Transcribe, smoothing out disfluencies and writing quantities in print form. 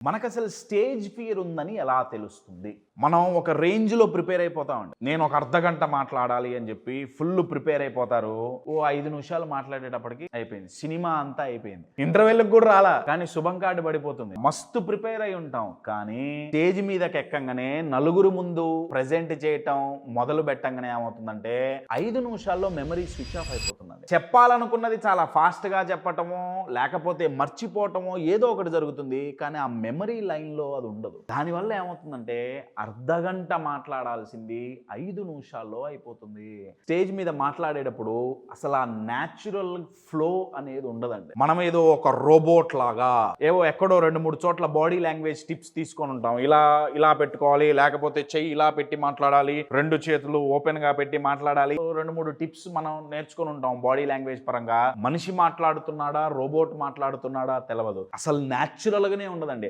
మనకు అసలు stage fear ఉందని ఎలా తెలుస్తుంది? మనం ఒక రేంజ్‌లో ప్రిపేర్ అయిపోతామండి. నేను ఒక అర్ధగంట మాట్లాడాలి అని చెప్పి ఫుల్ ప్రిపేర్ అయిపోతారు. ఓ 5 నిమిషాలు మాట్లాడేటప్పటికి అయిపోయింది. సినిమా అంతా అయిపోయింది. ఇంటర్వెల్‌కి కూడా రాలా. కానీ శుభం కార్డ్ పడిపోతుంది. మస్తు ప్రిపేర్ అయి ఉంటాం. కానీ స్టేజ్ మీదకి ఎక్కంగానే నలుగురు ముందు ప్రెజెంట్ చేయటం మొదలు పెట్టంగానే ఏమవుతుందంటే 5 నిమిషాల్లో మెమరీ స్విచ్ ఆఫ్ అయిపోతుందండి. చెప్పాలనుకున్నది చాలా ఫాస్ట్‌గా చెప్పటమో లేకపోతే మర్చిపోవటమో ఏదో ఒకటి జరుగుతుంది. కానీ ఆ మెమరీ లైన్‌లో అది ఉండదు. దానివల్ల ఏమవుతుందంటే అర్ధగంట మాట్లాడాల్సింది 5 నిమిషాల్లో అయిపోతుంది. స్టేజ్ మీద మాట్లాడేటప్పుడు అసలు ఆ న్యాచురల్ ఫ్లో అనేది ఉండదండి. మనం ఏదో ఒక రోబోట్ లాగా ఏవో ఎక్కడో 2-3 చోట్ల బాడీ లాంగ్వేజ్ టిప్స్ తీసుకొని ఉంటాం. ఇలా పెట్టుకోవాలి, లేకపోతే చెయ్యి ఇలా పెట్టి మాట్లాడాలి, 2 చేతులు ఓపెన్ గా పెట్టి మాట్లాడాలి. 2-3 టిప్స్ మనం నేర్చుకొని ఉంటాం బాడీ లాంగ్వేజ్ పరంగా. మనిషి మాట్లాడుతున్నాడా రోబోట్ మాట్లాడుతున్నాడా తెలవదు. అసలు న్యాచురల్ గానే ఉండదండి.